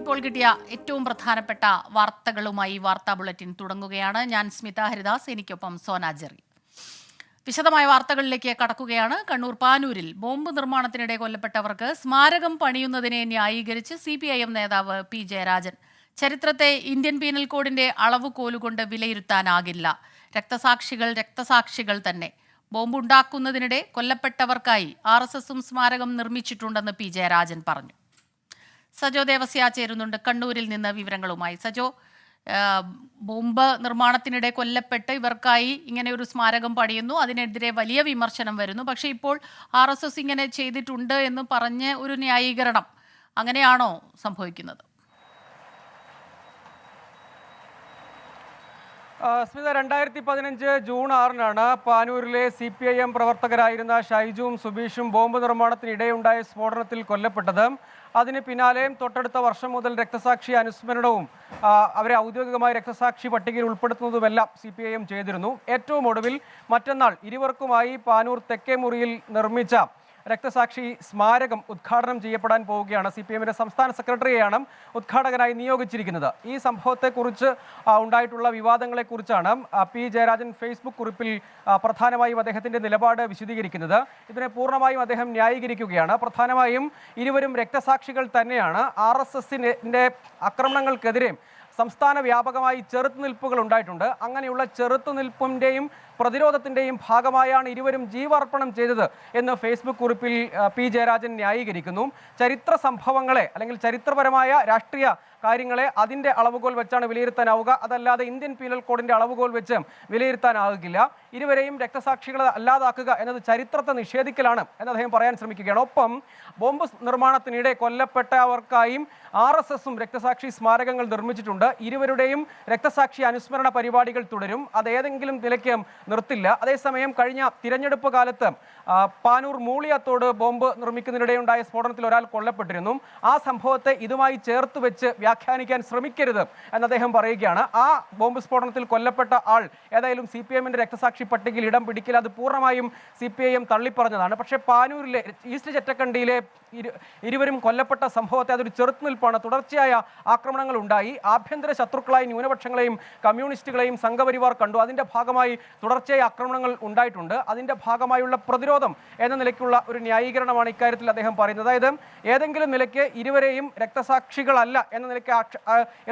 ഇപ്പോൾ കിട്ടിയ ഏറ്റവും പ്രധാനപ്പെട്ട വാർത്തകളുമായി വാർത്താ ബുള്ളറ്റിൻ തുടങ്ങുകയാണ്. ഞാൻ സ്മിത ഹരിദാസ്, എനിക്കൊപ്പം സോന ജെറി. വിശദമായ വാർത്തകളിലേക്ക് കടക്കുകയാണ്. കണ്ണൂർ പാനൂരിൽ ബോംബ് നിർമ്മാണത്തിനിടെ കൊല്ലപ്പെട്ടവർക്ക് സ്മാരകം പണിയുന്നതിനെ ന്യായീകരിച്ച് CPIM നേതാവ് P. ജയരാജൻ. ചരിത്രത്തെ ഇന്ത്യൻ പീനൽ കോഡിന്റെ അളവുകോലുകൊണ്ട് വിലയിരുത്താനാകില്ല. രക്തസാക്ഷികൾ തന്നെ. ബോംബുണ്ടാക്കുന്നതിനിടെ കൊല്ലപ്പെട്ടവർക്കായി RSSും സ്മാരകം നിർമ്മിച്ചിട്ടുണ്ടെന്ന് P. ജയരാജൻ പറഞ്ഞു. സജോ ദേവസ്യ ചേരുന്നുണ്ട് കണ്ണൂരിൽ നിന്ന് വിവരങ്ങളുമായി. സജോ, ബോംബ് നിർമ്മാണത്തിനിടെ കൊല്ലപ്പെട്ട് ഇവർക്കായി ഇങ്ങനെ ഒരു സ്മാരകം പണിയുന്നു, അതിനെതിരെ വലിയ വിമർശനം വരുന്നു. പക്ഷേ ഇപ്പോൾ RSS ഇങ്ങനെ ചെയ്തിട്ടുണ്ട് എന്ന് പറഞ്ഞ് ഒരു ന്യായീകരണം, അങ്ങനെയാണോ സംഭവിക്കുന്നത്? സ്മിത, 2015 ജൂൺ 6-നാണ് പാനൂരിലെ CPIM പ്രവർത്തകരായിരുന്ന ഷൈജുവും സുബീഷും ബോംബ് നിർമ്മാണത്തിനിടെയുണ്ടായ സ്ഫോടനത്തിൽ കൊല്ലപ്പെട്ടത്. അതിന് പിന്നാലെയും തൊട്ടടുത്ത വർഷം മുതൽ രക്തസാക്ഷി അനുസ്മരണവും അവരെ ഔദ്യോഗികമായി രക്തസാക്ഷി പട്ടികയിൽ ഉൾപ്പെടുത്തുന്നതുമെല്ലാം CPIM ചെയ്തിരുന്നു. ഏറ്റവും ഒടുവിൽ മറ്റന്നാൾ ഇരുവർക്കുമായി പാനൂർ തെക്കേ മുറിയിൽ നിർമ്മിച്ച രക്തസാക്ഷി സ്മാരകം ഉദ്ഘാടനം ചെയ്യപ്പെടാൻ പോവുകയാണ്. CPIMന്റെ സംസ്ഥാന സെക്രട്ടറിയെയാണ് ഉദ്ഘാടകനായി നിയോഗിച്ചിരിക്കുന്നത്. ഈ സംഭവത്തെക്കുറിച്ച് ഉണ്ടായിട്ടുള്ള വിവാദങ്ങളെക്കുറിച്ചാണ് P. ജയരാജൻ ഫേസ്ബുക്ക് കുറിപ്പിൽ പ്രധാനമായും അദ്ദേഹത്തിൻ്റെ നിലപാട് വിശദീകരിക്കുന്നത്. ഇതിനെ പൂർണ്ണമായും അദ്ദേഹം ന്യായീകരിക്കുകയാണ്. പ്രധാനമായും ഇരുവരും രക്തസാക്ഷികൾ തന്നെയാണ്. RSSന്റെ ആക്രമണങ്ങൾക്കെതിരെ സംസ്ഥാന വ്യാപകമായി ചെറുത്തുനിൽപ്പുകൾ ഉണ്ടായിട്ടുണ്ട്. അങ്ങനെയുള്ള ചെറുത്തുനിൽപ്പിൻ്റെയും പ്രതിരോധത്തിൻ്റെയും ഭാഗമായാണ് ഇരുവരും ജീവാർപ്പണം ചെയ്തത് എന്ന് ഫേസ്ബുക്ക് കുറിപ്പിൽ P. ജയരാജൻ ന്യായീകരിക്കുന്നു. ചരിത്ര സംഭവങ്ങളെ അല്ലെങ്കിൽ ചരിത്രപരമായ രാഷ്ട്രീയ കാര്യങ്ങളെ അതിൻ്റെ അളവുകോൽ വെച്ചാണ് വിലയിരുത്താനാവുക, അതല്ലാതെ ഇന്ത്യൻ പീനൽ കോഡിൻ്റെ അളവുകോൽ വെച്ച് വിലയിരുത്താനാകില്ല. ഇരുവരെയും രക്തസാക്ഷികളെ അല്ലാതാക്കുക എന്നത് ചരിത്രത്തെ നിഷേധിക്കലാണ് എന്ന് അദ്ദേഹം പറയാൻ ശ്രമിക്കുകയാണ്. ഒപ്പം ബോംബ് നിർമ്മാണത്തിനിടെ കൊല്ലപ്പെട്ടവർക്കായും RSSും രക്തസാക്ഷി സ്മാരകങ്ങൾ നിർമ്മിച്ചിട്ടുണ്ട്. ഇരുവരുടെയും രക്തസാക്ഷി അനുസ്മരണ പരിപാടികൾ തുടരും, അതേതെങ്കിലും നിലയ്ക്ക് നിർത്തില്ല. അതേസമയം കഴിഞ്ഞ തിരഞ്ഞെടുപ്പ് കാലത്ത് പാനൂർ മൂളിയത്തോട് ബോംബ് നിർമ്മിക്കുന്നതിനിടെയുണ്ടായ സ്ഫോടനത്തിൽ ഒരാൾ കൊല്ലപ്പെട്ടിരുന്നു. ആ സംഭവത്തെ ഇതുമായി ചേർത്ത് വെച്ച് വ്യാഖ്യാനിക്കാൻ ശ്രമിക്കരുത് എന്ന് അദ്ദേഹം പറയുകയാണ്. ആ ബോംബ് സ്ഫോടനത്തിൽ കൊല്ലപ്പെട്ട ആൾ ഏതായാലും CPIMന്റെ രക്തസാക്ഷി പട്ടികയിൽ ഇടം പിടിക്കില്ല, അത് പൂർണ്ണമായും CPIM തള്ളിപ്പറഞ്ഞതാണ്. പക്ഷേ പാനൂരിലെ ഈസ്റ്റ് ചെറ്റക്കണ്ടിയിലെ ഇരുവരും കൊല്ലപ്പെട്ട സംഭവത്തെ അതൊരു ചെറുത്തുനിൽപ്പാണ്. തുടർച്ചയായ ആക്രമണങ്ങൾ ഉണ്ടായി. ആഭ്യന്തര ശത്രുക്കളായി ന്യൂനപക്ഷങ്ങളെയും കമ്മ്യൂണിസ്റ്റുകളെയും സംഘപരിവാർ കണ്ടു. അതിൻ്റെ ഭാഗമായി തുടർച്ചയായ ആക്രമണങ്ങൾ ഉണ്ടായിട്ടുണ്ട്. അതിൻ്റെ ഭാഗമായുള്ള പ്രതിരോധം എന്ന നിലയ്ക്കുള്ള ഒരു ന്യായീകരണമാണ് ഇക്കാര്യത്തിൽ അദ്ദേഹം പറയുന്നത്. അതായത് ഏതെങ്കിലും നിലയ്ക്ക് ഇരുവരെയും രക്തസാക്ഷികളല്ല എന്ന നിലയ്ക്ക്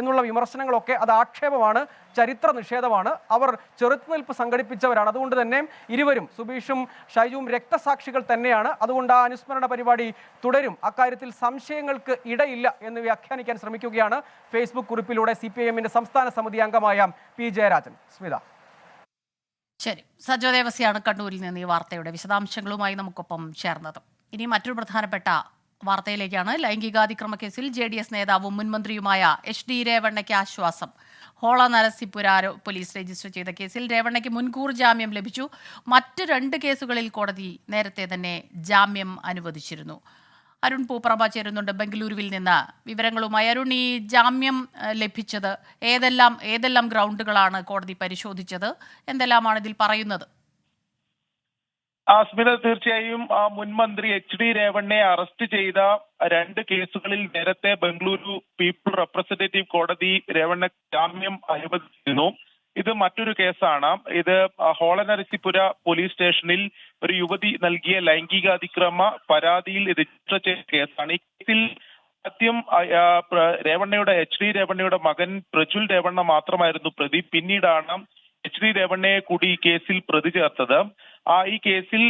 എന്നുള്ള വിമർശനങ്ങളൊക്കെ അത് ആക്ഷേപമാണ്, ചരിത്ര നിഷേധമാണ്. അവർ ചെറുത്തുനിൽപ്പ് സംഘടിപ്പിച്ചവരാണ്. അതുകൊണ്ട് തന്നെ ഇരുവരും, സുബീഷും ഷൈജുവും, രക്തസാക്ഷികൾ തന്നെയാണ്. അതുകൊണ്ട് ആ അനുസ്മരണ പരിപാടി തുടരും. അക്കാര്യത്തിൽ സംശയങ്ങൾക്ക് ഇടയില്ല എന്ന് വ്യാഖ്യാനിക്കാൻ ശ്രമിക്കുകയാണ് ഫേസ്ബുക്ക് കുറിപ്പിലൂടെ CPIMന്റെ സംസ്ഥാന സമിതി അംഗമായ P. ജയരാജൻ. സ്മിത. ശരി, സജോ ദേവസ്യാണ് കണ്ണൂരിൽ നിന്ന് ഈ വാർത്തയുടെ വിശദാംശങ്ങളുമായി നമുക്കൊപ്പം ചേർന്നത്. ഇനി മറ്റൊരു പ്രധാനപ്പെട്ട വാർത്തയിലേക്കാണ്. ലൈംഗികാതിക്രമ കേസിൽ JDS നേതാവും മുൻമന്ത്രിയുമായ HD രേവണ്ണയ്ക്ക് ആശ്വാസം. ഹോള നരസിപുര പോലീസ് രജിസ്റ്റർ ചെയ്ത കേസിൽ രേവണ്ണയ്ക്ക് മുൻകൂർ ജാമ്യം ലഭിച്ചു. മറ്റ് 2 കേസുകളിൽ കോടതി നേരത്തെ തന്നെ ജാമ്യം അനുവദിച്ചിരുന്നു. അരുൺ പൂപ്പറമ്പ ചേരുന്നുണ്ട് ബംഗളൂരുവിൽ നിന്ന് വിവരങ്ങളുമായി. അരുൺ, ഈ ജാമ്യം ലഭിച്ചത് ഏതെല്ലാം ഗ്രൗണ്ടുകളാണ് കോടതി പരിശോധിച്ചത്? എന്തെല്ലാമാണ് ഇതിൽ പറയുന്നത്? സ്മിത, തീർച്ചയായും മുൻമന്ത്രി HD രേവണ്ണയെ അറസ്റ്റ് ചെയ്ത 2 കേസുകളിൽ നേരത്തെ ബംഗളൂരു പീപ്പിൾ റെപ്രസെന്റേറ്റീവ് കോടതി രേവണ്ണ ജാമ്യം അനുവദിച്ചിരുന്നു. ഇത് മറ്റൊരു കേസാണ്. ഇത് ഹോളനരസിപുര പോലീസ് സ്റ്റേഷനിൽ ഒരു യുവതി നൽകിയ ലൈംഗികാതിക്രമ പരാതിയിൽ രജിസ്റ്റർ ചെയ്ത കേസാണ്. ഈ കേസിൽ ആദ്യം HD രേവണ്ണയുടെ മകൻ പ്രജ്വൽ രേവണ്ണ മാത്രമായിരുന്നു പ്രതി. പിന്നീടാണ് HD രേവണ്ണയെ കൂടി ഈ കേസിൽ പ്രതി ചേർത്തത്. ഈ കേസിൽ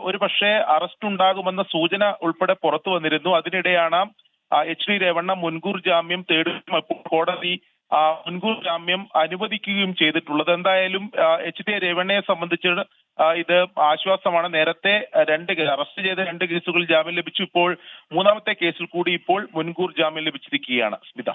ഒരുപക്ഷെ അറസ്റ്റ് ഉണ്ടാകുമെന്ന സൂചന ഉൾപ്പെടെ പുറത്തു വന്നിരുന്നു. അതിനിടെയാണ് HD രേവണ്ണ മുൻകൂർ ജാമ്യം തേടുകയും അപ്പോൾ കോടതി മുൻകൂർ ജാമ്യം അനുവദിക്കുകയും ചെയ്തിട്ടുള്ളത്. എന്തായാലും HD രേവണ്ണയെ സംബന്ധിച്ച് ഇത് ആശ്വാസമാണ്. നേരത്തെ അറസ്റ്റ് ചെയ്ത 2 കേസുകളിൽ ജാമ്യം ലഭിച്ചു. ഇപ്പോൾ 3ാമത്തെ കേസിൽ കൂടി ഇപ്പോൾ മുൻകൂർ ജാമ്യം ലഭിച്ചിരിക്കുകയാണ്. സ്മിത,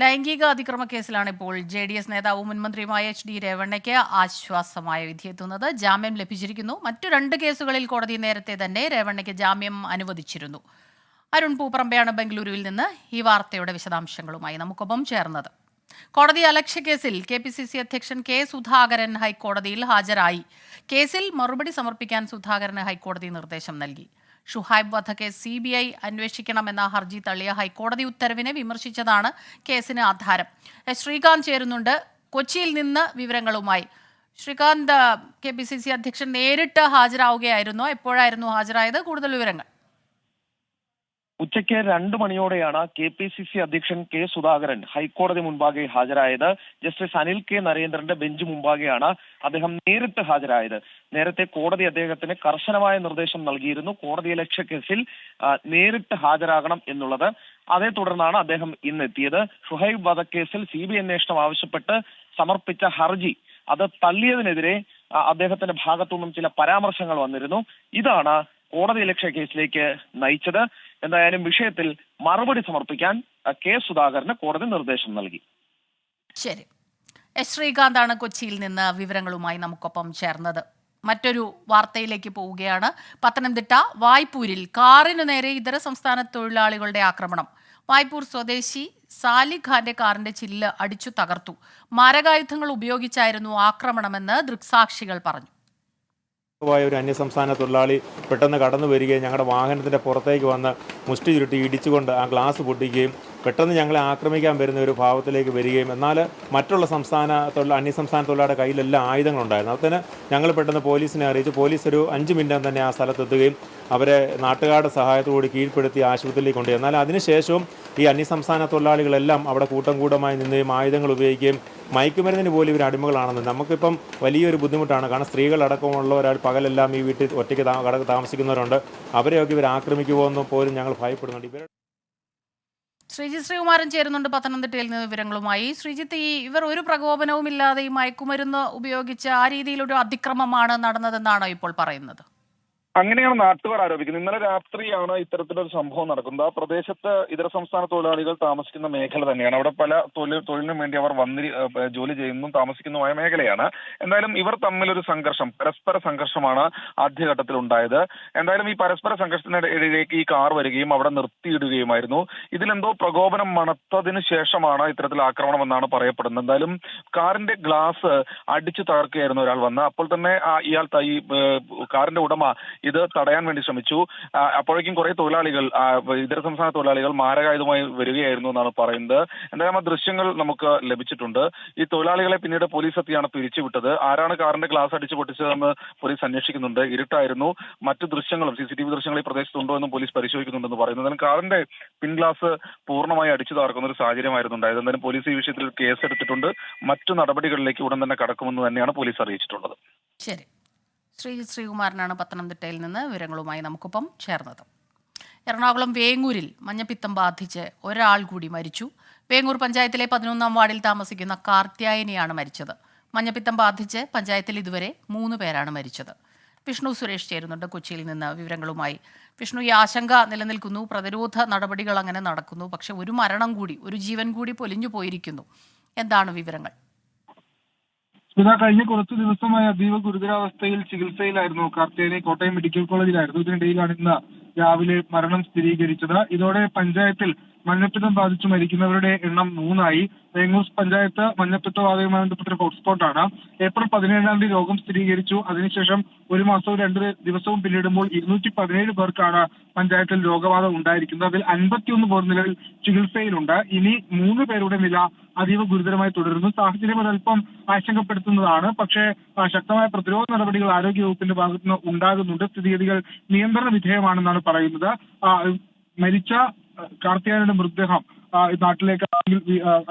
ലൈംഗിക അതിക്രമ കേസിലാണ് ഇപ്പോൾ JDS നേതാവും മുൻമന്ത്രിയുമായ HD രേവണ്ണയ്ക്ക് ആശ്വാസമായ വിധിയെത്തുന്നത്. ജാമ്യം ലഭിച്ചിരിക്കുന്നു. മറ്റു 2 കേസുകളിൽ കോടതി നേരത്തെ തന്നെ രേവണ്ണയ്ക്ക് ജാമ്യം അനുവദിച്ചിരുന്നു. അരുൺ പൂപ്പറമ്പയാണ് ബംഗളൂരുവിൽ നിന്ന് ഈ വാർത്തയുടെ വിശദാംശങ്ങളുമായി നമുക്കൊപ്പം ചേർന്നത്. കോടതി അലക്ഷ്യ കേസിൽ KPCC അധ്യക്ഷൻ K. സുധാകരൻ ഹൈക്കോടതിയിൽ ഹാജരായി. കേസിൽ മറുപടി സമർപ്പിക്കാൻ സുധാകരന് ഹൈക്കോടതി നിർദ്ദേശം നൽകി. ഷുഹൈബ് വധക്കേസ് CBI അന്വേഷിക്കണമെന്ന ഹർജി തള്ളിയ ഹൈക്കോടതി ഉത്തരവിനെ വിമർശിച്ചതാണ് കേസിന് ആധാരം. ശ്രീകാന്ത് ചേരുന്നുണ്ട് കൊച്ചിയിൽ നിന്ന് വിവരങ്ങളുമായി. ശ്രീകാന്ത്, KPCC അധ്യക്ഷൻ നേരിട്ട് ഹാജരാവുകയായിരുന്നു. എപ്പോഴായിരുന്നു ഹാജരായത്? കൂടുതൽ വിവരങ്ങൾ. ഉച്ചയ്ക്ക് 2 മണിയോടെയാണ് KPCC അധ്യക്ഷൻ K സുധാകരൻ ഹൈക്കോടതി മുൻപാകെ ഹാജരായത്. ജസ്റ്റിസ് അനിൽ K നരേന്ദ്രന്റെ ബെഞ്ച് മുമ്പാകെയാണ് അദ്ദേഹം നേരിട്ട് ഹാജരായത്. നേരത്തെ കോടതി അദ്ദേഹത്തിന് കർശനമായ നിർദ്ദേശം നൽകിയിരുന്നു, കോടതിയലക്ഷ്യ കേസിൽ നേരിട്ട് ഹാജരാകണം എന്നുള്ളത്. അതേ തുടർന്നാണ് അദ്ദേഹം ഇന്ന് എത്തിയത്. ഷുഹൈബ് വധക്കേസിൽ CBI അന്വേഷണം ആവശ്യപ്പെട്ട് സമർപ്പിച്ച ഹർജി അത് തള്ളിയതിനെതിരെ അദ്ദേഹത്തിന്റെ ഭാഗത്തുനിന്നും ചില പരാമർശങ്ങൾ വന്നിരുന്നു. ഇതാണ് കോടതിയലക്ഷ്യ കേസിലേക്ക് നയിച്ചത്. എന്തായാലും വിഷയത്തിൽ മറുപടി സമർപ്പിക്കാൻ K സുധാകരന് കോടതി നിർദ്ദേശം നൽകി. ശരി, ശ്രീകാന്താണ് കൊച്ചിയിൽ നിന്ന് വിവരങ്ങളുമായി നമുക്കൊപ്പം ചേർന്നത്. മറ്റൊരു വാർത്തയിലേക്ക് പോവുകയാണ്. പത്തനംതിട്ട വായ്പൂരിൽ കാറിനു നേരെ ഇതര സംസ്ഥാന തൊഴിലാളികളുടെ ആക്രമണം. വായ്പൂർ സ്വദേശി സാലിഖ് ഖാന്റെ കാറിന്റെ ചില്ല് അടിച്ചു തകർത്തു. മാരകായുധങ്ങൾ ഉപയോഗിച്ചായിരുന്നു ആക്രമണമെന്ന് ദൃക്സാക്ഷികൾ പറഞ്ഞു. ഒരു അന്യസംസ്ഥാന തൊഴിലാളി പെട്ടെന്ന് കടന്നു വരികയും ഞങ്ങളുടെ വാഹനത്തിൻ്റെ പുറത്തേക്ക് വന്ന് മുഷ്ടി ചുരുട്ടി ഇടിച്ചുകൊണ്ട് ആ ഗ്ലാസ് പൊട്ടിക്കുകയും പെട്ടെന്ന് ഞങ്ങളെ ആക്രമിക്കാൻ വരുന്ന ഒരു ഭാവത്തിലേക്ക് വരികയും, എന്നാൽ മറ്റുള്ള അന്യസംസ്ഥാന തൊഴിലാളിയുടെ കയ്യിലെല്ലാം ആയുധങ്ങളുണ്ടായിരുന്നു. അതിന് ഞങ്ങൾ പെട്ടെന്ന് പോലീസിനെ അറിയിച്ചു. പോലീസ് ഒരു 5 മിനിറ്റ് തന്നെ ആ സ്ഥലത്തെത്തുകയും അവരെ നാട്ടുകാരുടെ സഹായത്തോടുകൂടി കീഴ്പ്പെടുത്തി ആശുപത്രിയിലേക്ക് കൊണ്ടുപോയി. എന്നാൽ അതിനുശേഷവും ഈ അന്യസംസ്ഥാന തൊഴിലാളികളെല്ലാം അവിടെ കൂട്ടമായി നിന്നുകയും ആയുധങ്ങൾ ഉപയോഗിക്കുകയും മയക്കുമരുന്നിന് പോലും ഇവർ അടിമകളാണെന്ന്. നമുക്കിപ്പം വലിയൊരു ബുദ്ധിമുട്ടാണ്. കാരണം സ്ത്രീകളടക്കമുള്ളവരാൾ പകലെല്ലാം ഈ വീട്ടിൽ ഒറ്റയ്ക്ക് താമസിക്കുന്നവരുണ്ട്. അവരെയൊക്കെ ഇവർ ആക്രമിക്കുമോ എന്ന് പോലും ഞങ്ങൾ ഭയപ്പെടുന്നുണ്ട്. ശ്രീജിത്ത് ശ്രീകുമാരൻ ചേരുന്നുണ്ട് പത്തനംതിട്ടയിൽ നിന്ന് വിവരങ്ങളുമായി. ശ്രീജിത്ത്, ഇവർ ഒരു പ്രകോപനവും ഇല്ലാതെ ഈ മയക്കുമരുന്ന് ഉപയോഗിച്ച് ആ രീതിയിലൊരു അതിക്രമമാണ് നടന്നതെന്നാണോ ഇപ്പോൾ പറയുന്നത്? അങ്ങനെയാണ് നാട്ടുകാർ ആരോപിക്കുന്നത്. ഇന്നലെ രാത്രിയാണ് ഇത്തരത്തിലൊരു സംഭവം നടക്കുന്നത്. ആ പ്രദേശത്ത് ഇതര സംസ്ഥാന തൊഴിലാളികൾ താമസിക്കുന്ന മേഖല തന്നെയാണ്. അവിടെ പല തൊഴിലിനും വേണ്ടി അവർ ജോലി ചെയ്യുന്നതും താമസിക്കുന്നതുമായ മേഖലയാണ്. എന്തായാലും ഇവർ തമ്മിലൊരു സംഘർഷം, പരസ്പര സംഘർഷമാണ് ആദ്യഘട്ടത്തിൽ ഉണ്ടായത്. എന്തായാലും ഈ പരസ്പര സംഘർഷത്തിനിടയിലേക്ക് ഈ കാർ വരികയും അവിടെ നിർത്തിയിടുകയുമായിരുന്നു. ഇതിലെന്തോ പ്രകോപനം മണത്തതിന് ശേഷമാണ് ഇത്തരത്തിൽ ആക്രമണം എന്നാണ് പറയപ്പെടുന്നത്. എന്തായാലും കാറിന്റെ ഗ്ലാസ് അടിച്ചു തകർക്കുകയായിരുന്നു ഒരാൾ വന്ന്. അപ്പോൾ തന്നെ ഇയാൾ ഈ കാറിന്റെ ഉടമ ഇത് തടയാൻ വേണ്ടി ശ്രമിച്ചു. അപ്പോഴേക്കും കുറെ തൊഴിലാളികൾ, ഇതര സംസ്ഥാന തൊഴിലാളികൾ മാരകായുധമായി വരികയായിരുന്നു എന്നാണ് പറയുന്നത്. എന്തായാലും ആ ദൃശ്യങ്ങൾ നമുക്ക് ലഭിച്ചിട്ടുണ്ട്. ഈ തൊഴിലാളികളെ പിന്നീട് പോലീസ് എത്തിയാണ് പിരിച്ചുവിട്ടത്. ആരാണ് കാറിന്റെ ഗ്ലാസ് അടിച്ചു പൊട്ടിച്ചതെന്ന് പോലീസ് അന്വേഷിക്കുന്നുണ്ട്. ഇരുട്ടായിരുന്നു. മറ്റു ദൃശ്യങ്ങളും CCTV ദൃശ്യങ്ങൾ ഈ പ്രദേശത്തുണ്ടോ എന്നും പോലീസ് പരിശോധിക്കുന്നുണ്ടെന്ന് പറയുന്നു. എന്തായാലും കാറിന്റെ പിൻഗ്ലാസ് പൂർണ്ണമായി അടിച്ചു തകർക്കുന്ന ഒരു സാഹചര്യമായിരുന്നു ഉണ്ടായത്. എന്തായാലും പോലീസ് ഈ വിഷയത്തിൽ കേസെടുത്തിട്ടുണ്ട്. മറ്റു നടപടികളിലേക്ക് ഉടൻ തന്നെ കടക്കുമെന്ന് തന്നെയാണ് പോലീസ് അറിയിച്ചിട്ടുള്ളത്. ശരി, ശ്രീജിത്ത് ശ്രീകുമാരനാണ് പത്തനംതിട്ടയിൽ നിന്ന് വിവരങ്ങളുമായി നമുക്കൊപ്പം ചേർന്നത്. എറണാകുളം വേങ്ങൂരിൽ മഞ്ഞപ്പിത്തം ബാധിച്ച് ഒരാൾ കൂടി മരിച്ചു. വേങ്ങൂർ പഞ്ചായത്തിലെ 11-ാം വാർഡിൽ താമസിക്കുന്ന കാർത്യായനിയാണ് മരിച്ചത്. മഞ്ഞപ്പിത്തം ബാധിച്ച് പഞ്ചായത്തിൽ ഇതുവരെ 3 പേരാണ് മരിച്ചത്. വിഷ്ണു സുരേഷ് ചേരുന്നുണ്ട് കൊച്ചിയിൽ നിന്ന് വിവരങ്ങളുമായി. വിഷ്ണു, ഈ ആശങ്ക നിലനിൽക്കുന്നു, പ്രതിരോധ നടപടികൾ അങ്ങനെ നടക്കുന്നു, പക്ഷെ ഒരു മരണം കൂടി, ഒരു ജീവൻ കൂടി പൊലിഞ്ഞു പോയിരിക്കുന്നു. എന്താണ് വിവരങ്ങൾ? കഴിഞ്ഞ കുറച്ചു ദിവസമായി അതീവ ഗുരുതരാവസ്ഥയിൽ ചികിത്സയിലായിരുന്നു കാർത്തിയായനി. കോട്ടയം മെഡിക്കൽ കോളേജിലായിരുന്നു. ഇതിനിടയിലാണ് ഇന്ന് രാവിലെ മരണം സ്ഥിരീകരിച്ചത്. ഇതോടെ പഞ്ചായത്തിൽ മഞ്ഞപ്പിത്തം ബാധിച്ചു മരിക്കുന്നവരുടെ എണ്ണം 3 വേങ്ങൂർ പഞ്ചായത്ത് മഞ്ഞപ്പിത്തബാധയുമായി ബന്ധപ്പെട്ട ഹോട്ട്സ്പോട്ടാണ്. ഏപ്രിൽ 17-ാം തീയതി രോഗം സ്ഥിരീകരിച്ചു. അതിനുശേഷം 1 മാസവും 2 ദിവസവും പിന്നിടുമ്പോൾ 217 പേർക്കാണ് പഞ്ചായത്തിൽ രോഗബാധ ഉണ്ടായിരിക്കുന്നത്. അതിൽ 51 പേർ നിലവിൽ ചികിത്സയിലുണ്ട്. ഇനി 3 പേരുടെ നില അതീവ ഗുരുതരമായി തുടരുന്നു. സാഹചര്യം ഒരൽപ്പം ആശങ്കപ്പെടുത്തുന്നതാണ്. പക്ഷേ ശക്തമായ പ്രതിരോധ നടപടികൾ ആരോഗ്യവകുപ്പിന്റെ ഭാഗത്തുനിന്ന് ഉണ്ടാകുന്നുണ്ട്. സ്ഥിതിഗതികൾ നിയന്ത്രണ വിധേയമാണെന്നാണ് പറയുന്നത്. മരിച്ച കാർത്തിയായനിയുടെ മൃതദേഹം നാട്ടിലേക്ക്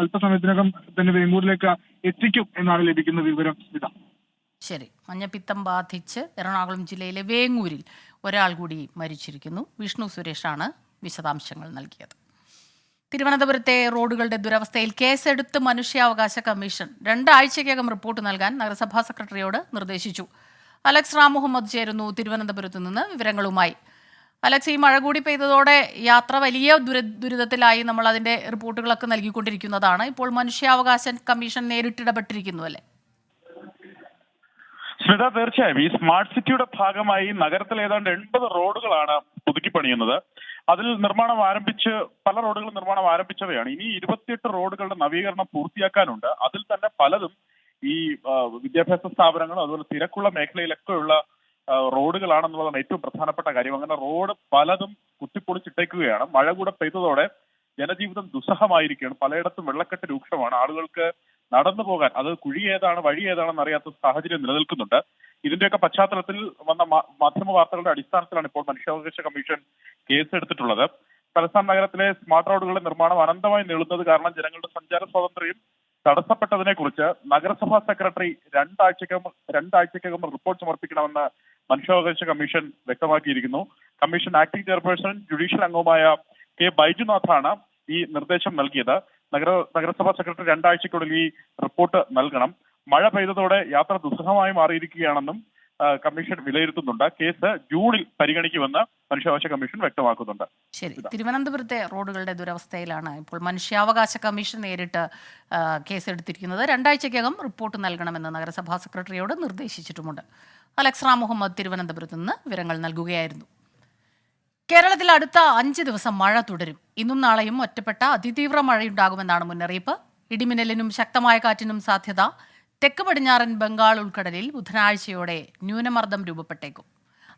അല്പസമയത്തിനകം തന്നെ വേങ്ങൂരിലേക്ക് എത്തിക്കും എന്നാണ് ലഭിക്കുന്ന വിവരം. ശരി, മഞ്ഞപ്പിത്തം ബാധിച്ച് എറണാകുളം ജില്ലയിലെ വേങ്ങൂരിൽ ഒരാൾ കൂടി മരിച്ചിരിക്കുന്നു. വിഷ്ണു സുരേഷാണ് വിശദാംശങ്ങൾ നൽകിയത്. തിരുവനന്തപുരത്തെ റോഡുകളുടെ ദുരവസ്ഥയിൽ കേസെടുത്ത് മനുഷ്യാവകാശ കമ്മീഷൻ 2 ആഴ്ചയ്ക്കകം റിപ്പോർട്ട് നൽകാൻ നഗരസഭാ സെക്രട്ടറിയോട് നിർദ്ദേശിച്ചു. അലക്സ് റാം മുഹമ്മദ് ചേരുന്നു തിരുവനന്തപുരത്ത് നിന്ന് വിവരങ്ങളുമായി. അലക്സ്, ഈ മഴ കൂടി പെയ്തതോടെ യാത്ര വലിയ ദുരിതത്തിലായി. നമ്മൾ അതിന്റെ റിപ്പോർട്ടുകളൊക്കെ നൽകിക്കൊണ്ടിരിക്കുന്നതാണ്. ഇപ്പോൾ മനുഷ്യാവകാശ കമ്മീഷൻ നേരിട്ടിടപെട്ടിരിക്കുന്നു അല്ലേ? സ്മിത, തീർച്ചയായും ഈ സ്മാർട്ട് സിറ്റിയുടെ ഭാഗമായി നഗരത്തിൽ ഏതാണ്ട് 80 റോഡുകളാണ് പുതുക്കിപ്പണിയുന്നത്. അതിൽ പല റോഡുകളും നിർമ്മാണം ആരംഭിച്ചവയാണ്. ഇനി 28 റോഡുകളുടെ നവീകരണം പൂർത്തിയാക്കാനുണ്ട്. അതിൽ തന്നെ പലതും ഈ വിദ്യാഭ്യാസ സ്ഥാപനങ്ങളും അതുപോലെ തിരക്കുള്ള മേഖലയിലൊക്കെയുള്ള റോഡുകളാണെന്നുള്ളതാണ് ഏറ്റവും പ്രധാനപ്പെട്ട കാര്യം. അങ്ങനെ റോഡ് പലതും കുത്തിപ്പൊളിച്ചിട്ടേക്കുകയാണ്. മഴ കൂടെ പെയ്തതോടെ ജനജീവിതം ദുസ്സഹമായിരിക്കുകയാണ്. പലയിടത്തും വെള്ളക്കെട്ട് രൂക്ഷമാണ്. ആളുകൾക്ക് നടന്നു പോകാൻ, അത് കുഴി ഏതാണ് വഴി ഏതാണെന്ന് അറിയാത്ത സാഹചര്യം നിലനിൽക്കുന്നുണ്ട്. ഇതിന്റെയൊക്കെ പശ്ചാത്തലത്തിൽ വന്ന മാധ്യമ വാർത്തകളുടെ അടിസ്ഥാനത്തിലാണ് ഇപ്പോൾ മനുഷ്യാവകാശ കമ്മീഷൻ കേസെടുത്തിട്ടുള്ളത്. തലസ്ഥാന നഗരത്തിലെ സ്മാർട്ട് റോഡുകളുടെ നിർമ്മാണം അനന്തമായി നീളുന്നത് കാരണം ജനങ്ങളുടെ സഞ്ചാര സ്വാതന്ത്ര്യം തടസ്സപ്പെട്ടതിനെ കുറിച്ച് നഗരസഭാ സെക്രട്ടറി രണ്ടാഴ്ചക്കകം റിപ്പോർട്ട് സമർപ്പിക്കണമെന്ന് മനുഷ്യാവകാശ കമ്മീഷൻ വ്യക്തമാക്കിയിരിക്കുന്നു. കമ്മീഷൻ ആക്ടിംഗ് ചെയർപേഴ്സൺ ജുഡീഷ്യൽ അംഗവുമായ കെ ബൈജുനാഥാണ് ഈ നിർദ്ദേശം നൽകിയത്. നഗരസഭാ സെക്രട്ടറി 2 ആഴ്ചയ്ക്കുള്ളിൽ ഈ റിപ്പോർട്ട് നൽകണം. മഴ പെയ്തതോടെ യാത്ര ദുസ്സഹമായി മാറിയിരിക്കുകയാണെന്നും കമ്മീഷൻ വിലയിരുത്തുന്നുണ്ട്. കേസ് ജൂണിൽ പരിഗണിക്കുമെന്ന് മനുഷ്യാവകാശ കമ്മീഷൻ വ്യക്തമാക്കുന്നുണ്ട്. ശരി, തിരുവനന്തപുരത്തെ റോഡുകളുടെ ദുരവസ്ഥയിലാണ് ഇപ്പോൾ മനുഷ്യാവകാശ കമ്മീഷൻ നേരിട്ട് കേസെടുത്തിരിക്കുന്നത്. 2 ആഴ്ചയ്ക്കകം റിപ്പോർട്ട് നൽകണമെന്ന് നഗരസഭാ സെക്രട്ടറിയോട് നിർദ്ദേശിച്ചിട്ടുമുണ്ട്. അലക്സ് റാം മുഹമ്മദ് തിരുവനന്തപുരത്ത് നിന്ന് വിവരങ്ങൾ നൽകുകയായിരുന്നു. കേരളത്തിൽ അടുത്ത 5 ദിവസം മഴ തുടരും. ഇന്നും നാളെയും ഒറ്റപ്പെട്ട അതിതീവ്ര മഴയുണ്ടാകുമെന്നാണ് മുന്നറിയിപ്പ്. ഇടിമിന്നലിനും ശക്തമായ കാറ്റിനും സാധ്യത. തെക്ക് പടിഞ്ഞാറൻ ബംഗാൾ ഉൾക്കടലിൽ ബുധനാഴ്ചയോടെ ന്യൂനമർദ്ദം രൂപപ്പെട്ടേക്കും.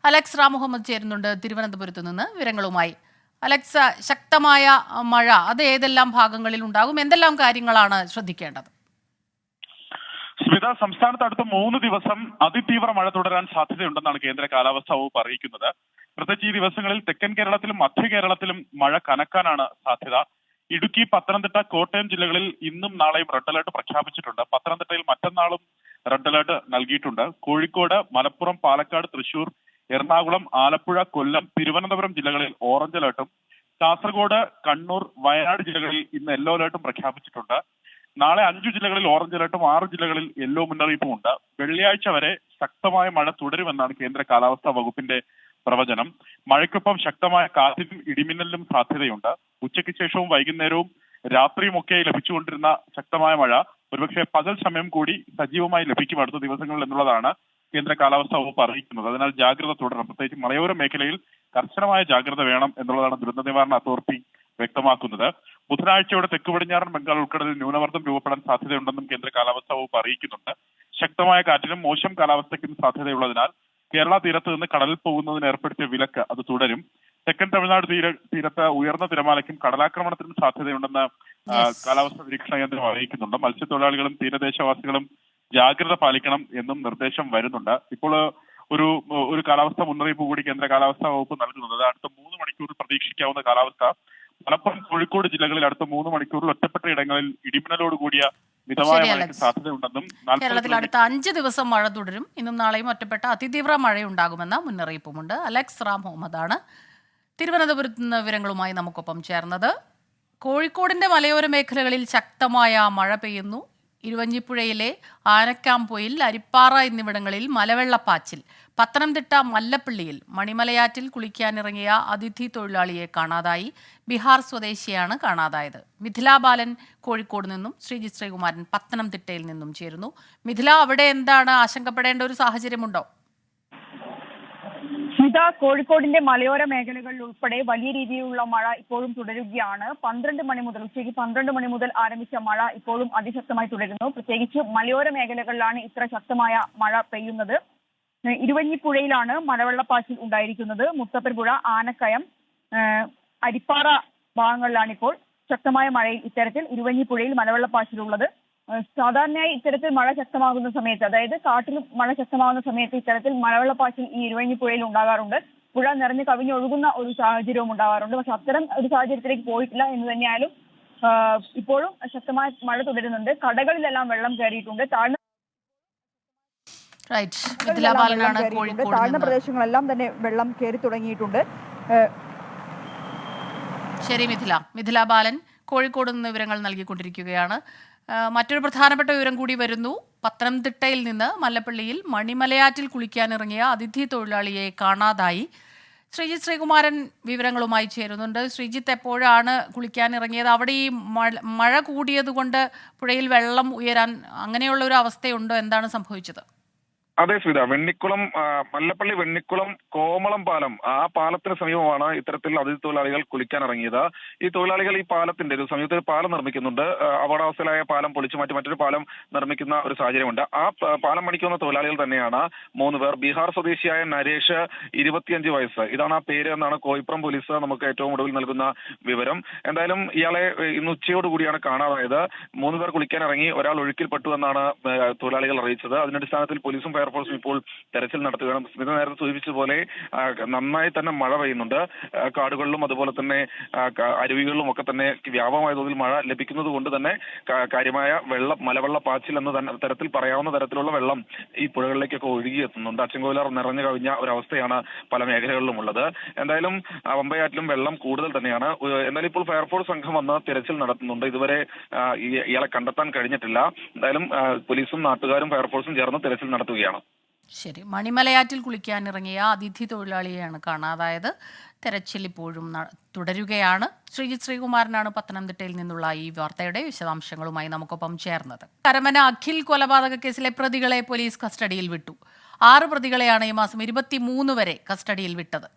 അലക്സ് റാം മുഹമ്മദ് ചേരുന്നുണ്ട് തിരുവനന്തപുരത്ത് നിന്ന് വിവരങ്ങളുമായി. അലക്സ്, ശക്തമായ മഴ അത് ഏതെല്ലാം ഭാഗങ്ങളിൽ ഉണ്ടാകും? എന്തെല്ലാം കാര്യങ്ങളാണ് ശ്രദ്ധിക്കേണ്ടത്? സ്മിത, സംസ്ഥാനത്ത് അടുത്ത 3 ദിവസം അതിതീവ്ര മഴ തുടരാൻ സാധ്യതയുണ്ടെന്നാണ് കേന്ദ്ര കാലാവസ്ഥാ വകുപ്പ് അറിയിക്കുന്നത്. പ്രത്യേകിച്ച് ഈ ദിവസങ്ങളിൽ തെക്കൻ കേരളത്തിലും മധ്യ കേരളത്തിലും മഴ കനക്കാനാണ് സാധ്യത. ഇടുക്കി, പത്തനംതിട്ട, കോട്ടയം ജില്ലകളിൽ ഇന്നും നാളെയും റെഡ് അലർട്ട് പ്രഖ്യാപിച്ചിട്ടുണ്ട്. പത്തനംതിട്ടയിൽ മറ്റന്നാളും റെഡ് അലർട്ട് നൽകിയിട്ടുണ്ട്. കോഴിക്കോട്, മലപ്പുറം, പാലക്കാട്, തൃശൂർ, എറണാകുളം, ആലപ്പുഴ, കൊല്ലം, തിരുവനന്തപുരം ജില്ലകളിൽ ഓറഞ്ച് അലർട്ടും കാസർഗോഡ്, കണ്ണൂർ, വയനാട് ജില്ലകളിൽ ഇന്ന് യെല്ലോ അലർട്ടും പ്രഖ്യാപിച്ചിട്ടുണ്ട്. നാളെ 5 ജില്ലകളിൽ ഓറഞ്ച് അലർട്ടും 6 ജില്ലകളിൽ യെല്ലോ മുന്നറിയിപ്പും ഉണ്ട്. വെള്ളിയാഴ്ച വരെ ശക്തമായ മഴ തുടരുമെന്നാണ് കേന്ദ്ര കാലാവസ്ഥാ വകുപ്പിന്റെ പ്രവചനം. മഴയ്ക്കൊപ്പം ശക്തമായ കാറ്റിനും ഇടിമിന്നലിനും സാധ്യതയുണ്ട്. ഉച്ചയ്ക്ക് ശേഷവും വൈകുന്നേരവും രാത്രിയും ഒക്കെ ലഭിച്ചുകൊണ്ടിരുന്ന ശക്തമായ മഴ ഒരുപക്ഷെ പകൽ സമയം കൂടി സജീവമായി ലഭിക്കും അടുത്ത ദിവസങ്ങളിൽ എന്നുള്ളതാണ് കേന്ദ്ര കാലാവസ്ഥാ വകുപ്പ് അറിയിക്കുന്നത്. അതിനാൽ ജാഗ്രത തുടരണം. പ്രത്യേകിച്ച് മലയോര മേഖലയിൽ കർശനമായ ജാഗ്രത വേണം എന്നുള്ളതാണ് ദുരന്ത നിവാരണ അതോറിറ്റി വ്യക്തമാക്കുന്നത്. ബുധനാഴ്ചയോടെ തെക്ക് പടിഞ്ഞാറൻ ബംഗാൾ ഉൾക്കടലിൽ ന്യൂനമർദ്ദം രൂപപ്പെടാൻ സാധ്യതയുണ്ടെന്നും കേന്ദ്ര കാലാവസ്ഥാ വകുപ്പ് അറിയിക്കുന്നുണ്ട്. ശക്തമായ കാറ്റിനും മോശം കാലാവസ്ഥയ്ക്കും സാധ്യതയുള്ളതിനാൽ കേരള തീരത്ത് നിന്ന് കടലിൽ പോകുന്നതിന് ഏർപ്പെടുത്തിയ വിലക്ക് അത് തുടരും. തെക്കൻ തമിഴ്നാട് തീരത്ത് ഉയർന്ന തിരമാലയ്ക്കും കടലാക്രമണത്തിനും സാധ്യതയുണ്ടെന്ന് കാലാവസ്ഥാ നിരീക്ഷണ കേന്ദ്രം അറിയിക്കുന്നുണ്ട്. മത്സ്യത്തൊഴിലാളികളും തീരദേശവാസികളും ജാഗ്രത പാലിക്കണം എന്നും നിർദ്ദേശം വരുന്നുണ്ട്. ഇപ്പോൾ ഒരു കാലാവസ്ഥാ മുന്നറിയിപ്പ് കൂടി കേന്ദ്ര കാലാവസ്ഥാ വകുപ്പ് നൽകുന്നത്. അത് അടുത്ത 3 മണിക്കൂറിൽ പ്രതീക്ഷിക്കാവുന്ന കാലാവസ്ഥ. മലപ്പുറം, കോഴിക്കോട് ജില്ലകളിൽ അടുത്ത 3 മണിക്കൂറിൽ ഒറ്റപ്പെട്ട ഇടങ്ങളിൽ ഇടിമിന്നലോട് കൂടിയ മിതമായ മഴയ്ക്ക് സാധ്യതയുണ്ടെന്നും കേരളത്തിൽ അടുത്ത 5 ദിവസം മഴ തുടരും. ഇന്നും നാളെയും ഒറ്റപ്പെട്ട അതിതീവ്ര മഴയുണ്ടാകുമെന്ന മുന്നറിയിപ്പുമുണ്ട്. അലക്സ് റാം മുഹമ്മദാണ് തിരുവനന്തപുരത്ത് നിന്ന് വിവരങ്ങളുമായി നമുക്കൊപ്പം ചേർന്നത്. കോഴിക്കോടിന്റെ മലയോര മേഖലകളിൽ ശക്തമായ മഴ പെയ്യുന്നു. ഇരുവഞ്ഞിപ്പുഴയിലെ ആനക്കാംപൊയിൽ, അരിപ്പാറ എന്നിവിടങ്ങളിൽ മലവെള്ളപ്പാച്ചിൽ. പത്തനംതിട്ട മല്ലപ്പള്ളിയിൽ മണിമലയാറ്റിൽ കുളിക്കാനിറങ്ങിയ അതിഥി തൊഴിലാളിയെ കാണാതായി. ബീഹാർ സ്വദേശിയാണ് കാണാതായത്. മിഥില ബാലൻ കോഴിക്കോട് നിന്നും ശ്രീജിത്ത് ശ്രീകുമാരൻ പത്തനംതിട്ടയിൽ നിന്നും ചേരുന്നു. മിഥില, അവിടെ എന്താണ് ആശങ്കപ്പെടേണ്ട ഒരു സാഹചര്യമുണ്ടോ? സ്മിത, കോഴിക്കോടിന്റെ മലയോര മേഖലകളിൽ ഉൾപ്പെടെ വലിയ രീതിയിലുള്ള മഴ ഇപ്പോഴും തുടരുകയാണ്. ഉച്ചയ്ക്ക് 12 മണി മുതൽ ആരംഭിച്ച മഴ ഇപ്പോഴും അതിശക്തമായി തുടരുന്നു. പ്രത്യേകിച്ച് മലയോര മേഖലകളിലാണ് ഇത്ര ശക്തമായ മഴ പെയ്യുന്നത്. ഇരുവഞ്ഞിപ്പുഴയിലാണ് മലവെള്ളപ്പാച്ചിൽ ഉണ്ടായിരിക്കുന്നത്. മുത്തപ്പൻപുഴ, ആനക്കയം, അരിപ്പാറ ഭാഗങ്ങളിലാണ് ഇപ്പോൾ ശക്തമായ മഴയിൽ ഇത്തരത്തിൽ ഇരുവഞ്ഞിപ്പുഴയിൽ മലവെള്ളപ്പാച്ചിലുള്ളത്. സാധാരണയായി ഇത്തരത്തിൽ മഴ ശക്തമാകുന്ന സമയത്ത്, അതായത് കാട്ടിൽ മഴ ശക്തമാകുന്ന സമയത്ത് ഇത്തരത്തിൽ മലവെള്ളപ്പാച്ചിൽ ഈ ഇരുവഞ്ഞിപ്പുഴയിൽ ഉണ്ടാകാറുണ്ട്. പുഴ നിറഞ്ഞ് കവിഞ്ഞൊഴുകുന്ന ഒരു സാഹചര്യവും ഉണ്ടാകാറുണ്ട്. പക്ഷെ അത്തരം ഒരു സാഹചര്യത്തിലേക്ക് പോയിട്ടില്ല എന്ന് തന്നെയായാലും ഇപ്പോഴും ശക്തമായ മഴ തുടരുന്നുണ്ട്. കടകളിലെല്ലാം വെള്ളം കയറിയിട്ടുണ്ട്. താഴ്ന്ന പ്രദേശങ്ങളെല്ലാം തന്നെ വെള്ളം കയറി തുടങ്ങിയിട്ടുണ്ട്. ശരി മിഥില ബാലൻ കോഴിക്കോട് നിന്ന് വിവരങ്ങൾ നൽകിക്കൊണ്ടിരിക്കുകയാണ്. മറ്റൊരു പ്രധാനപ്പെട്ട വിവരം കൂടി വരുന്നു. പത്തനംതിട്ടയിൽ നിന്ന് മല്ലപ്പള്ളിയിൽ മണിമലയാറ്റിൽ കുളിക്കാനിറങ്ങിയ അതിഥി തൊഴിലാളിയെ കാണാതായി. ശ്രീജിത്ത് ശ്രീകുമാരൻ വിവരങ്ങളുമായി ചേരുന്നുണ്ട്. ശ്രീജിത്ത്, എപ്പോഴാണ് കുളിക്കാനിറങ്ങിയത്? അവിടെ ഈ മഴ കൂടിയത് കൊണ്ട് പുഴയിൽ വെള്ളം ഉയരാൻ അങ്ങനെയുള്ള ഒരു അവസ്ഥയുണ്ടോ? എന്താണ് സംഭവിച്ചത്? അതെ സ്മിത, വെണ്ണിക്കുളം മല്ലപ്പള്ളി വെണ്ണിക്കുളം കോമളം പാലം, ആ പാലത്തിന് സമീപമാണ് ഇത്തരത്തിൽ അതിഥി തൊഴിലാളികൾ കുളിക്കാൻ ഇറങ്ങിയത്. ഈ തൊഴിലാളികൾ ഈ പാലത്തിന്റെ ഒരു സമീപത്തിൽ പാലം നിർമ്മിക്കുന്നുണ്ട്. അപകടാവസ്ഥയിലായ പാലം പൊളിച്ചു മാറ്റി മറ്റൊരു പാലം നിർമ്മിക്കുന്ന ഒരു സാഹചര്യമുണ്ട്. ആ പാലം പണിക്കുന്ന തൊഴിലാളികൾ തന്നെയാണ് 3 പേർ. ബീഹാർ സ്വദേശിയായ നരേഷ്, 25 വയസ്സ്, ഇതാണ് ആ പേര് എന്നാണ് കോയിപ്പുറം പോലീസ് നമുക്ക് ഏറ്റവും ഒടുവിൽ നൽകുന്ന വിവരം. എന്തായാലും ഇയാളെ ഇന്ന് ഉച്ചയോടുകൂടിയാണ് കാണാതായത്. 3 പേർ കുളിക്കാൻ ഇറങ്ങി, ഒരാൾ ഒഴുക്കിൽപ്പെട്ടു എന്നാണ് തൊഴിലാളികൾ അറിയിച്ചത്. അതിനടിസ്ഥാനത്തിൽ പോലീസും ഫയർഫോഴ്സും ഇപ്പോൾ തെരച്ചിൽ നടത്തുകയാണ്. സ്മിത നേരത്തെ സൂചിപ്പിച്ചതുപോലെ നന്നായി തന്നെ മഴ പെയ്യുന്നുണ്ട്. കാടുകളിലും അതുപോലെ തന്നെ അരുവികളിലും ഒക്കെ തന്നെ വ്യാപകമായ തോതിൽ മഴ ലഭിക്കുന്നത് കൊണ്ട് തന്നെ കാര്യമായ മലവെള്ള പാച്ചിൽ എന്ന തരത്തിൽ പറയാവുന്ന തരത്തിലുള്ള വെള്ളം ഈ പുഴകളിലേക്കൊക്കെ ഒഴുകിയെത്തുന്നുണ്ട്. അച്ചൻകോവിലാർ നിറഞ്ഞു കവിഞ്ഞ ഒരവസ്ഥയാണ് പല മേഖലകളിലും ഉള്ളത്. എന്തായാലും വമ്പയാറ്റിലും വെള്ളം കൂടുതൽ തന്നെയാണ്. എന്തായാലും ഇപ്പോൾ ഫയർഫോഴ്സ് സംഘം വന്ന് തിരച്ചിൽ നടത്തുന്നുണ്ട്. ഇതുവരെ ഇയാളെ കണ്ടെത്താൻ കഴിഞ്ഞിട്ടില്ല. എന്തായാലും പോലീസും നാട്ടുകാരും ഫയർഫോഴ്സും ചേർന്ന് തിരച്ചിൽ നടത്തുകയാണ്. ശരി, മണിമലയാറ്റിൽ കുളിക്കാനിറങ്ങിയ അതിഥി തൊഴിലാളിയെയാണ് കാണാതായത്. തെരച്ചിൽ ഇപ്പോഴും തുടരുകയാണ്. ശ്രീജിത്ത് ശ്രീകുമാരനാണ് പത്തനംതിട്ടയിൽ നിന്നുള്ള ഈ വാർത്തയുടെ വിശദാംശങ്ങളുമായി നമുക്കൊപ്പം ചേർന്നത്. കരമന അഖിൽ കൊലപാതക കേസിലെ പ്രതികളെ പോലീസ് കസ്റ്റഡിയിൽ വിട്ടു. 6 പ്രതികളെയാണ് ഈ മാസം 23 വരെ കസ്റ്റഡിയിൽ വിട്ടത്.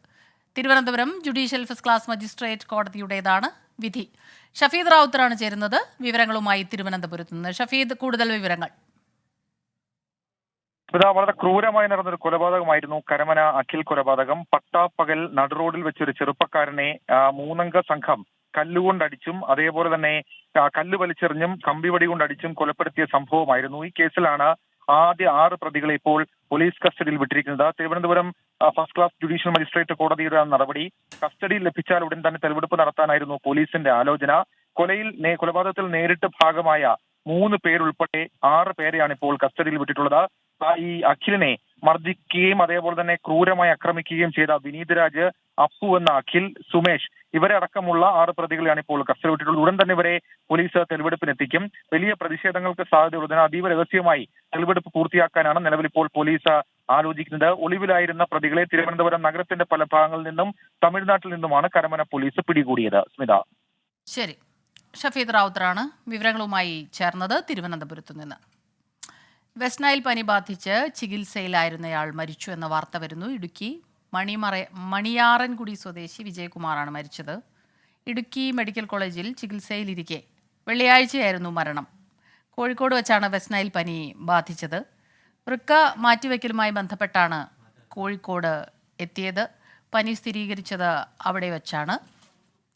Thiruvananthapuram judicial first class magistrate കോടതിയുടേതാണ് വിധി. ഷഫീദ് റാവുത്തറാണ് ചേരുന്നത് വിവരങ്ങളുമായി തിരുവനന്തപുരത്ത് നിന്ന്. ഷഫീദ്, കൂടുതൽ വിവരങ്ങൾ. വളരെ ക്രൂരമായി നടന്നൊരു കൊലപാതകമായിരുന്നു കരമന അഖിൽ കൊലപാതകം. പട്ടാപ്പകൽ നടുറോഡിൽ വെച്ചൊരു ചെറുപ്പക്കാരനെ 3 അംഗ സംഘം കല്ലുകൊണ്ടടിച്ചും അതേപോലെ തന്നെ കല്ല് വലിച്ചെറിഞ്ഞും കമ്പിവടി കൊണ്ടടിച്ചും കൊലപ്പെടുത്തിയ സംഭവമായിരുന്നു. ഈ കേസിലാണ് ആദ്യ 6 പ്രതികളെ ഇപ്പോൾ പോലീസ് കസ്റ്റഡിയിൽ വിട്ടിരിക്കുന്നത്. Thiruvananthapuram first class judicial magistrate കോടതിയുടെ നടപടി. കസ്റ്റഡിയിൽ ലഭിച്ചാൽ ഉടൻ തന്നെ തെളിവെടുപ്പ് നടത്താനായിരുന്നു പോലീസിന്റെ ആലോചന. കൊലപാതകത്തിൽ നേരിട്ട് ഭാഗമായ 3 പേരുൾപ്പെടെ 6 പേരെയാണ് ഇപ്പോൾ കസ്റ്റഡിയിൽ വിട്ടിട്ടുള്ളത്. ഈ അഖിലിനെ മർദ്ദിക്കുകയും അതേപോലെ തന്നെ ക്രൂരമായി ആക്രമിക്കുകയും ചെയ്ത വിനീത് രാജ്, അപ്പു എന്ന അഖിൽ, സുമേഷ് ഇവരെ അടക്കമുള്ള 6 പ്രതികളെയാണ് ഇപ്പോൾ കസ്റ്റഡി വിട്ടിട്ടുള്ളത്. ഉടൻ തന്നെ ഇവരെ പോലീസ് തെളിവെടുപ്പിനെത്തിക്കും. വലിയ പ്രതിഷേധങ്ങൾക്ക് സാധ്യതയുള്ളതിനാൽ അതീവ രഹസ്യമായി തെളിവെടുപ്പ് പൂർത്തിയാക്കാനാണ് നിലവിൽ ഇപ്പോൾ പോലീസ് ആലോചിക്കുന്നത്. ഒളിവിലായിരുന്ന പ്രതികളെ തിരുവനന്തപുരം നഗരത്തിന്റെ പല ഭാഗങ്ങളിൽ നിന്നും തമിഴ്നാട്ടിൽ നിന്നുമാണ് കരമന പോലീസ് പിടികൂടിയത്. സ്മിത. ശരി, ഷഫീദ് റാവുത്തറാണ് വിവരങ്ങളുമായി ചേർന്നത് തിരുവനന്തപുരത്തു നിന്ന്. വെസ്റ്റ് നൈൽ പനി ബാധിച്ച് ചികിത്സയിലായിരുന്നയാൾ മരിച്ചു എന്ന വാർത്ത വരുന്നു. ഇടുക്കി മണിയാറൻകുടി സ്വദേശി വിജയകുമാറാണ് മരിച്ചത്. ഇടുക്കി മെഡിക്കൽ കോളേജിൽ ചികിത്സയിലിരിക്കെ വെള്ളിയാഴ്ചയായിരുന്നു മരണം. കോഴിക്കോട് വെച്ചാണ് വെസ്റ്റ് നൈൽ പനി ബാധിച്ചത്. വൃക്ക മാറ്റിവെക്കലുമായി ബന്ധപ്പെട്ടാണ് കോഴിക്കോട് എത്തിയത്. പനി സ്ഥിരീകരിച്ചത് അവിടെ വെച്ചാണ്.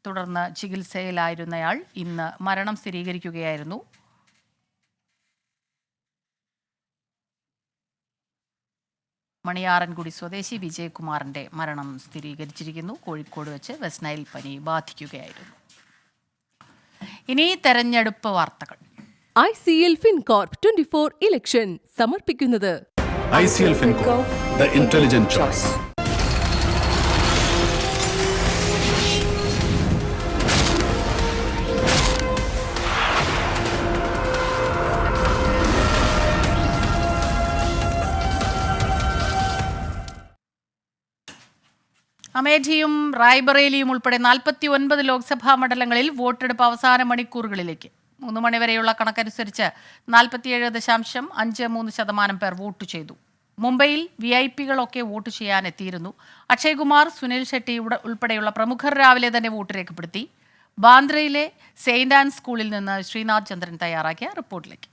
തുടർന്ന് ചികിത്സയിലായിരുന്നയാൾ ഇന്ന് മരണം സ്ഥിരീകരിക്കുകയായിരുന്നു. മണിയാറൻകുടി സ്വദേശി വിജയകുമാറിന്റെ മരണം സ്ഥിരീകരിച്ചിരിക്കുന്നു. കോഴിക്കോട് വെച്ച് വെസ്റ്റ് നൈൽ പനി ബാധിക്കുകയായിരുന്നു. ഇനി തെരഞ്ഞെടുപ്പ് വാർത്തകൾ. ICL FinCorp 24 ഇലക്ഷൻ സമർപ്പിക്കുന്നത് ICL FinCorp, the intelligent choice. അമേഠിയും റായ്ബറേലിയും ഉൾപ്പെടെ 49 ലോക്സഭാ മണ്ഡലങ്ങളിൽ വോട്ടെടുപ്പ് അവസാന മണിക്കൂറുകളിലേക്ക്. 3 മണിവരെയുള്ള കണക്കനുസരിച്ച് 47.53% പേർ വോട്ട് ചെയ്തു. മുംബൈയിൽ VIP-കളൊക്കെ വോട്ട് ചെയ്യാൻ എത്തിയിരുന്നു. അക്ഷയ് കുമാർ, സുനിൽ ഷെട്ടി ഉൾപ്പെടെയുള്ള പ്രമുഖർ രാവിലെ തന്നെ വോട്ട് രേഖപ്പെടുത്തി. ബാന്ദ്രയിലെ സെയിന്റ് ആൻസ് സ്കൂളിൽ നിന്ന് ശ്രീനാഥ് ചന്ദ്രൻ തയ്യാറാക്കിയ റിപ്പോർട്ടിലേക്ക്.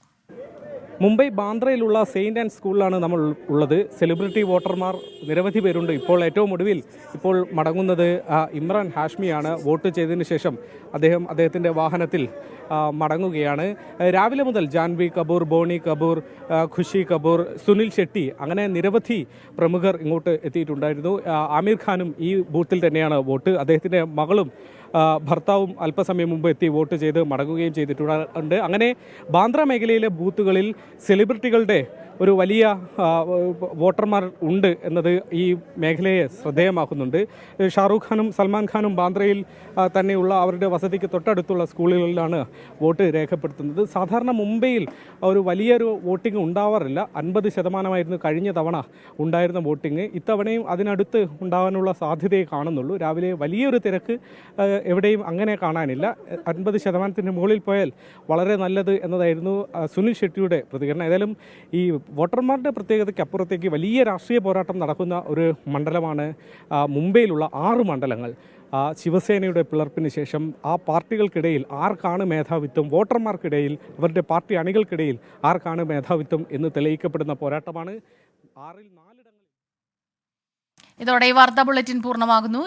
മുംബൈ ബാന്ദ്രയിലുള്ള സെയിന്റ് ആൻഡ് സ്കൂളിലാണ് നമ്മൾ ഉള്ളത്. സെലിബ്രിറ്റി വോട്ടർമാർ നിരവധി പേരുണ്ട്. ഇപ്പോൾ ഏറ്റവും ഒടുവിൽ ഇപ്പോൾ മടങ്ങുന്നത് ഇമ്രാൻ ഹാഷ്മിയാണ്. വോട്ട് ചെയ്തതിന് ശേഷം അദ്ദേഹത്തിൻ്റെ വാഹനത്തിൽ മടങ്ങുകയാണ്. രാവിലെ മുതൽ ജാൻവി കപൂർ, ബോണി കപൂർ, ഖുഷി കപൂർ, സുനിൽ ഷെട്ടി അങ്ങനെ നിരവധി പ്രമുഖർ ഇങ്ങോട്ട് എത്തിയിട്ടുണ്ടായിരുന്നു. ആമിർ ഖാനും ഈ ബൂത്തിൽ തന്നെയാണ് വോട്ട്. അദ്ദേഹത്തിൻ്റെ മകളും ഭർത്താവും അല്പസമയം മുമ്പ് എത്തി വോട്ട് ചെയ്ത് മടങ്ങുകയും ചെയ്തിട്ടുണ്ട്. അങ്ങനെ ബാന്ദ്ര മേഖലയിലെ ബൂത്തുകളിൽ സെലിബ്രിറ്റികളുടെ ഒരു വലിയ വോട്ടർമാർ ഉണ്ട് എന്നത് ഈ മേഖലയെ ശ്രദ്ധേയമാക്കുന്നുണ്ട്. ഷാറൂഖ് ഖാനും സൽമാൻ ഖാനും ബാന്ദ്രയിൽ തന്നെയുള്ള അവരുടെ വസതിക്ക് തൊട്ടടുത്തുള്ള സ്കൂളുകളിലാണ് വോട്ട് രേഖപ്പെടുത്തുന്നത്. സാധാരണ മുംബൈയിൽ ഒരു വലിയൊരു വോട്ടിംഗ് ഉണ്ടാവാറില്ല. 50% കഴിഞ്ഞ തവണ ഉണ്ടായിരുന്ന വോട്ടിംഗ്. ഇത്തവണയും അതിനടുത്ത് ഉണ്ടാകാനുള്ള സാധ്യതയെ കാണുന്നുള്ളൂ. രാവിലെ വലിയൊരു തിരക്ക് എവിടെയും അങ്ങനെ കാണാനില്ല. 50% മുകളിൽ പോയാൽ വളരെ നല്ലത് എന്നതായിരുന്നു സുനിൽ ഷെട്ടിയുടെ പ്രതികരണം. ഏതായാലും ഈ വോട്ടർമാരുടെ പ്രത്യേകതയ്ക്ക് അപ്പുറത്തേക്ക് വലിയ രാഷ്ട്രീയ പോരാട്ടം നടക്കുന്ന ഒരു മണ്ഡലമാണ് മുംബൈയിലുള്ള 6 മണ്ഡലങ്ങൾ. ശിവസേനയുടെ പിളർപ്പിന് ശേഷം ആ പാർട്ടികൾക്കിടയിൽ ആർക്കാണ് മേധാവിത്വം, വോട്ടർമാർക്കിടയിൽ അവരുടെ പാർട്ടി അണികൾക്കിടയിൽ ആർക്കാണ് മേധാവിത്വം എന്ന് തെളിയിക്കപ്പെടുന്ന പോരാട്ടമാണ്. 6-ൽ 4 ഇതോടെ ഈ വാർത്താ ബുള്ളറ്റിൻ പൂർണ്ണമാകുന്നു.